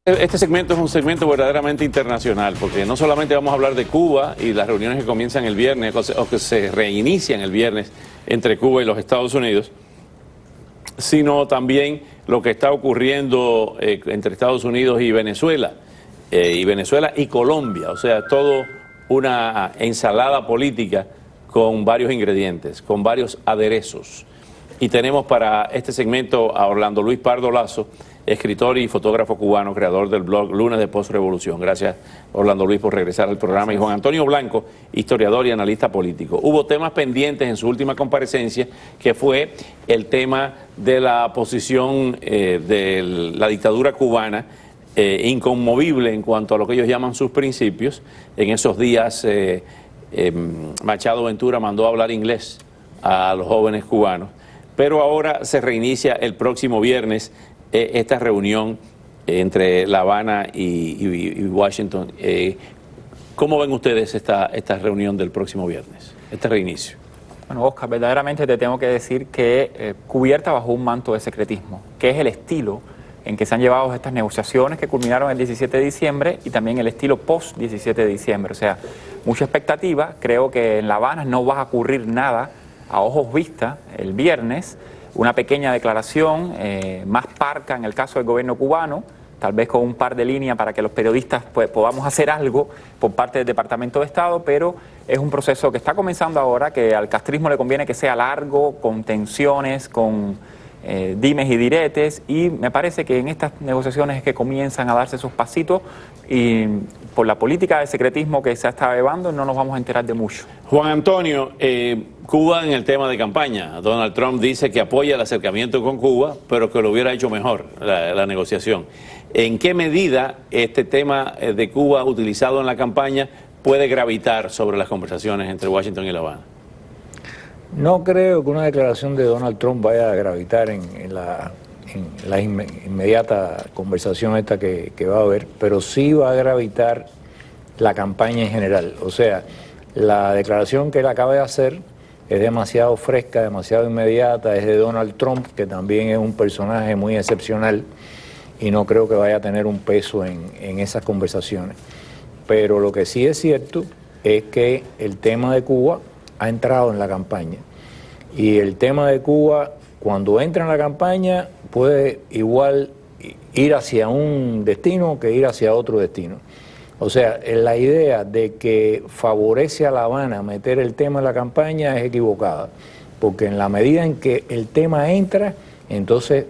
Este segmento es un segmento verdaderamente internacional, porque no solamente vamos a hablar de Cuba y las reuniones que comienzan el viernes o que se reinician el viernes entre Cuba y los Estados Unidos, sino también lo que está ocurriendo entre Estados Unidos y Venezuela y Colombia. O sea, todo una ensalada política con varios ingredientes, con varios aderezos. Y tenemos para este segmento a Orlando Luis Pardo Lazo, escritor y fotógrafo cubano, creador del blog Lunes de Postrevolución. Gracias, Orlando Luis, por regresar al programa. Y Juan Antonio Blanco, historiador y analista político. Hubo temas pendientes en su última comparecencia, que fue el tema de la posición de la dictadura cubana, inconmovible en cuanto a lo que ellos llaman sus principios. En esos días, Machado Ventura mandó a hablar inglés a los jóvenes cubanos. Pero ahora se reinicia el próximo viernes esta reunión entre La Habana y Washington. ¿Cómo ven ustedes esta reunión del próximo viernes, este reinicio? Bueno, Oscar, verdaderamente te tengo que decir que cubierta bajo un manto de secretismo, que es el estilo en que se han llevado estas negociaciones que culminaron el 17 de diciembre y también el estilo post-17 de diciembre. O sea, mucha expectativa. Creo que en La Habana no va a ocurrir nada a ojos vistas el viernes. Una pequeña declaración, más parca en el caso del gobierno cubano, tal vez con un par de líneas para que los periodistas podamos hacer algo por parte del Departamento de Estado, pero es un proceso que está comenzando ahora, que al castrismo le conviene que sea largo, con tensiones, con dimes y diretes, y me parece que en estas negociaciones es que comienzan a darse esos pasitos, y por la política de secretismo que se ha estado llevando no nos vamos a enterar de mucho. Juan Antonio, Cuba en el tema de campaña. Donald Trump dice que apoya el acercamiento con Cuba, pero que lo hubiera hecho mejor la negociación. ¿En qué medida este tema de Cuba utilizado en la campaña puede gravitar sobre las conversaciones entre Washington y La Habana? No creo que una declaración de Donald Trump vaya a gravitar en la inmediata conversación esta que va a haber, pero sí va a gravitar la campaña en general. O sea, la declaración que él acaba de hacer es demasiado fresca, demasiado inmediata, es de Donald Trump, que también es un personaje muy excepcional y no creo que vaya a tener un peso en esas conversaciones. Pero lo que sí es cierto es que el tema de Cuba ha entrado en la campaña, y el tema de Cuba, cuando entra en la campaña, puede igual ir hacia un destino que ir hacia otro destino. O sea, la idea de que favorece a La Habana meter el tema en la campaña es equivocada, porque en la medida en que el tema entra, entonces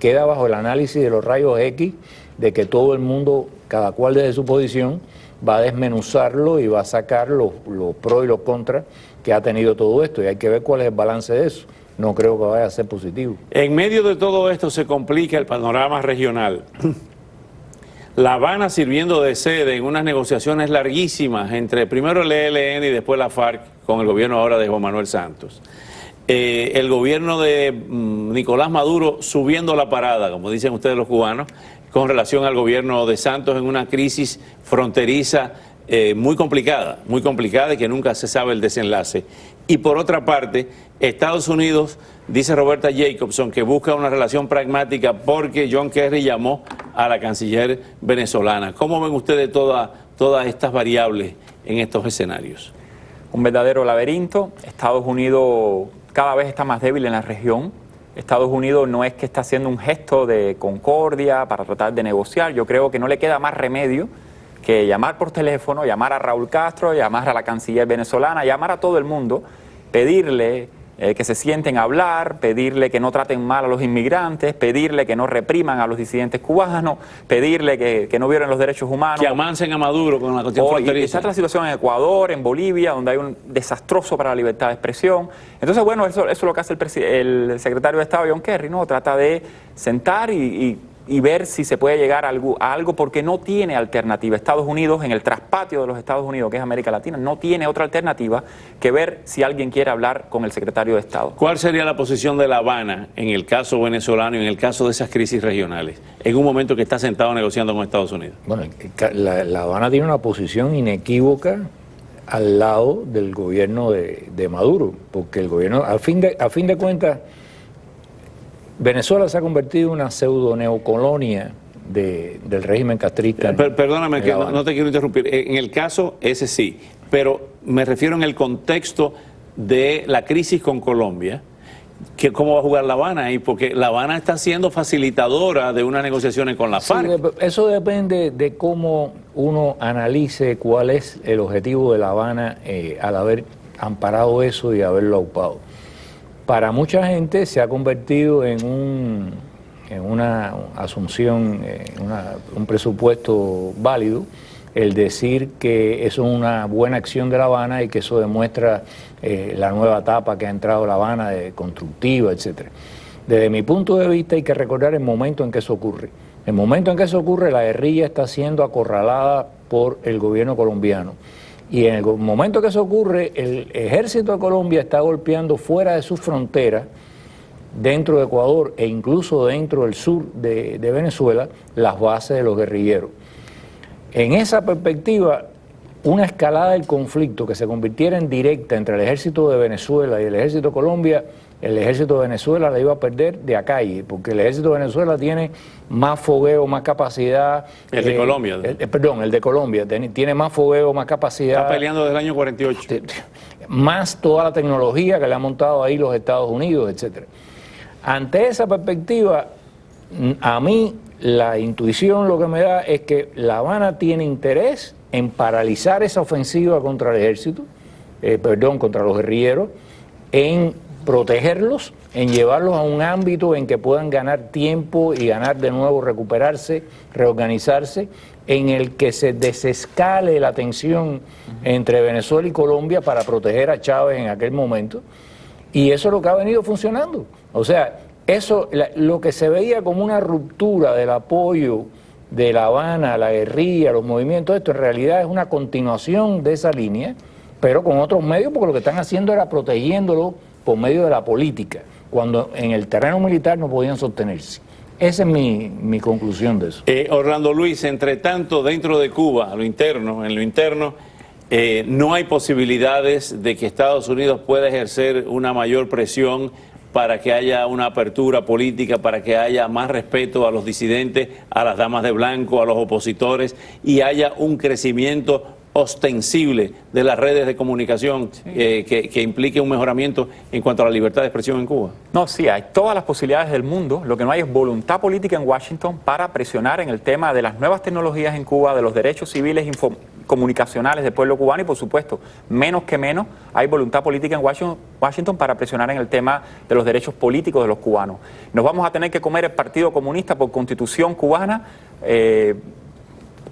queda bajo el análisis de los rayos X, de que todo el mundo, cada cual desde su posición, va a desmenuzarlo y va a sacar los pros y los contras que ha tenido todo esto, y hay que ver cuál es el balance de eso. No creo que vaya a ser positivo. En medio de todo esto se complica el panorama regional. La Habana sirviendo de sede en unas negociaciones larguísimas entre primero el ELN y después la FARC con el gobierno ahora de Juan Manuel Santos. El gobierno de Nicolás Maduro subiendo la parada, como dicen ustedes los cubanos, con relación al gobierno de Santos en una crisis fronteriza muy complicada y que nunca se sabe el desenlace. Y por otra parte, Estados Unidos, dice Roberta Jacobson, que busca una relación pragmática porque John Kerry llamó a la canciller venezolana. ¿Cómo ven ustedes todas estas variables en estos escenarios? Un verdadero laberinto. Estados Unidos cada vez está más débil en la región. Estados Unidos no es que está haciendo un gesto de concordia para tratar de negociar. Yo creo que no le queda más remedio que llamar por teléfono, llamar a Raúl Castro, llamar a la canciller venezolana, llamar a todo el mundo, pedirle que se sienten a hablar, pedirle que no traten mal a los inmigrantes, pedirle que no repriman a los disidentes cubanos, pedirle que no violen los derechos humanos. Que amancen a Maduro con la cuestión fronteriza. Está la situación en Ecuador, en Bolivia, donde hay un desastroso para la libertad de expresión. Entonces, bueno, eso es lo que hace el secretario de Estado, John Kerry, ¿no? Trata de sentar y ver si se puede llegar a algo, porque no tiene alternativa. Estados Unidos, en el traspatio de los Estados Unidos, que es América Latina, no tiene otra alternativa que ver si alguien quiere hablar con el secretario de Estado. ¿Cuál sería la posición de La Habana en el caso venezolano y en el caso de esas crisis regionales, en un momento que está sentado negociando con Estados Unidos? Bueno, La Habana tiene una posición inequívoca al lado del gobierno de Maduro, porque el gobierno, a fin de cuentas, Venezuela se ha convertido en una pseudo neocolonia del régimen castrista. Perdóname que no te quiero interrumpir. En el caso ese sí, pero me refiero en el contexto de la crisis con Colombia, que cómo va a jugar La Habana ahí, porque La Habana está siendo facilitadora de unas negociaciones con la FARC. Sí, eso depende de cómo uno analice cuál es el objetivo de La Habana al haber amparado eso y haberlo aupado. Para mucha gente se ha convertido en una asunción, un presupuesto válido, el decir que eso es una buena acción de La Habana y que eso demuestra la nueva etapa que ha entrado La Habana, constructiva, etcétera. Desde mi punto de vista hay que recordar el momento en que eso ocurre. El momento en que eso ocurre, la guerrilla está siendo acorralada por el gobierno colombiano. Y en el momento que eso ocurre, el ejército de Colombia está golpeando fuera de sus fronteras, dentro de Ecuador e incluso dentro del sur de Venezuela, las bases de los guerrilleros. En esa perspectiva, una escalada del conflicto que se convirtiera en directa entre el ejército de Venezuela y el ejército de Colombia, el ejército de Venezuela la iba a perder de a calle, porque el ejército de Venezuela tiene más fogueo, más capacidad. El de Colombia. Perdón, el de Colombia tiene más fogueo, más capacidad. Está peleando desde el año 48. Más toda la tecnología que le han montado ahí los Estados Unidos, etcétera. Ante esa perspectiva, a mí la intuición lo que me da es que La Habana tiene interés en paralizar esa ofensiva contra el ejército, contra los guerrilleros, en protegerlos, en llevarlos a un ámbito en que puedan ganar tiempo y ganar de nuevo, recuperarse, reorganizarse, en el que se desescale la tensión entre Venezuela y Colombia para proteger a Chávez en aquel momento. Y eso es lo que ha venido funcionando. O sea, eso, lo que se veía como una ruptura del apoyo de La Habana, la guerrilla, los movimientos, esto en realidad es una continuación de esa línea, pero con otros medios, porque lo que están haciendo era protegiéndolo por medio de la política, cuando en el terreno militar no podían sostenerse. Esa es mi conclusión de eso. Orlando Luis, entre tanto, dentro de Cuba, en lo interno, no hay posibilidades de que Estados Unidos pueda ejercer una mayor presión para que haya una apertura política, para que haya más respeto a los disidentes, a las damas de blanco, a los opositores, y haya un crecimiento ostensible de las redes de comunicación, sí, que implique un mejoramiento en cuanto a la libertad de expresión en Cuba. No, sí, hay todas las posibilidades del mundo. Lo que no hay es voluntad política en Washington para presionar en el tema de las nuevas tecnologías en Cuba, de los derechos civiles comunicacionales del pueblo cubano, y por supuesto, menos hay voluntad política en Washington para presionar en el tema de los derechos políticos de los cubanos. Nos vamos a tener que comer el Partido Comunista por Constitución cubana,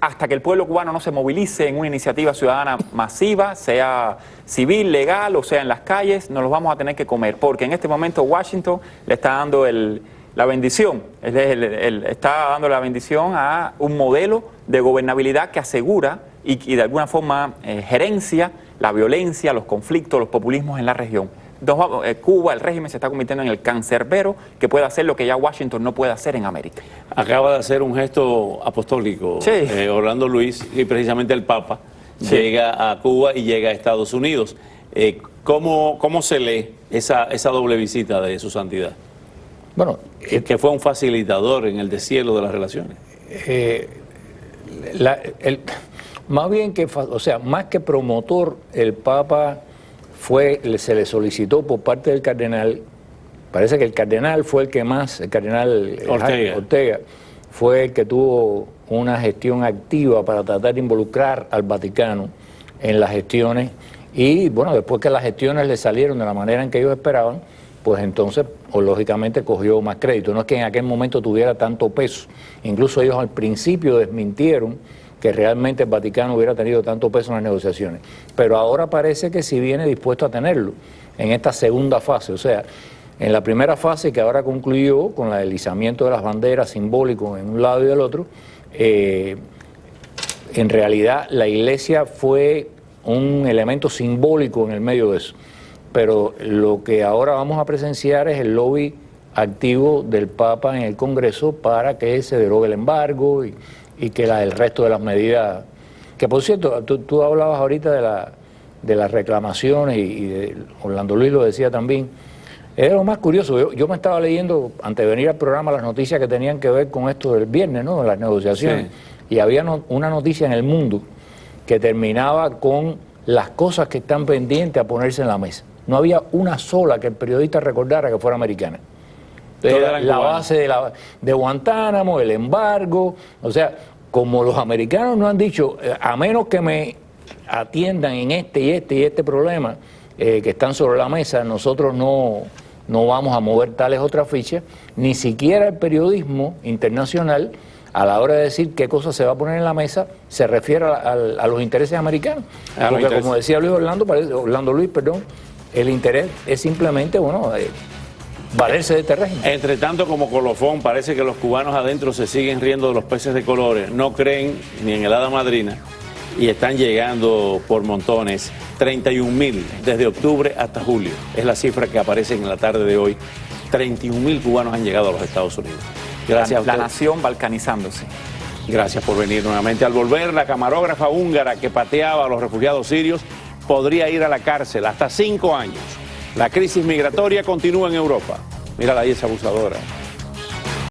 hasta que el pueblo cubano no se movilice en una iniciativa ciudadana masiva, sea civil, legal o sea en las calles, nos los vamos a tener que comer, porque en este momento Washington le está dando la bendición, está dando la bendición a un modelo de gobernabilidad que asegura y de alguna forma gerencia la violencia, los conflictos, los populismos en la región. Cuba, el régimen se está convirtiendo en el cancerbero que puede hacer lo que ya Washington no puede hacer en América. Acaba de hacer un gesto apostólico, sí, Orlando Luis, y precisamente el Papa, sí, llega a Cuba y llega a Estados Unidos. ¿Cómo se lee esa doble visita de su santidad? Bueno, que fue un facilitador en el deshielo de las relaciones. Más bien más que promotor, el Papa se le solicitó por parte del cardenal, parece que el cardenal fue el cardenal Ortega fue el que tuvo una gestión activa para tratar de involucrar al Vaticano en las gestiones, y bueno, después que las gestiones le salieron de la manera en que ellos esperaban, pues entonces, lógicamente, cogió más crédito. No es que en aquel momento tuviera tanto peso, incluso ellos al principio desmintieron que realmente el Vaticano hubiera tenido tanto peso en las negociaciones. Pero ahora parece que sí viene dispuesto a tenerlo en esta segunda fase. O sea, en la primera fase, que ahora concluyó con el deslizamiento de las banderas simbólicos en un lado y del otro, en realidad la Iglesia fue un elemento simbólico en el medio de eso. Pero lo que ahora vamos a presenciar es el lobby activo del Papa en el Congreso para que se derogue el embargo y que el resto de las medidas, que por cierto, tú hablabas ahorita de las reclamaciones y Orlando Luis lo decía también, Es lo más curioso. Yo me estaba leyendo, antes de venir al programa, las noticias que tenían que ver con esto del viernes, ¿no? Las negociaciones. Sí. Y había una noticia en El Mundo que terminaba con las cosas que están pendientes a ponerse en la mesa. No había una sola que el periodista recordara que fuera americana. La base de Guantánamo, el embargo, o sea, como los americanos no han dicho, a menos que me atiendan en este problema que están sobre la mesa, nosotros no vamos a mover tales otras fichas, ni siquiera el periodismo internacional, a la hora de decir qué cosa se va a poner en la mesa, se refiere a los intereses americanos. Porque como decía Orlando Luis, el interés es simplemente, bueno, valerse de este régimen. Entre tanto, como colofón, parece que los cubanos adentro se siguen riendo de los peces de colores, no creen ni en el hada madrina y están llegando por montones. 31.000 desde octubre hasta julio. Es la cifra que aparece en la tarde de hoy. 31.000 cubanos han llegado a los Estados Unidos. Gracias a usted. La nación balcanizándose. Gracias por venir nuevamente. Al volver, la camarógrafa húngara que pateaba a los refugiados sirios podría ir a la cárcel hasta 5 años. La crisis migratoria continúa en Europa. Mírala ahí, esa abusadora.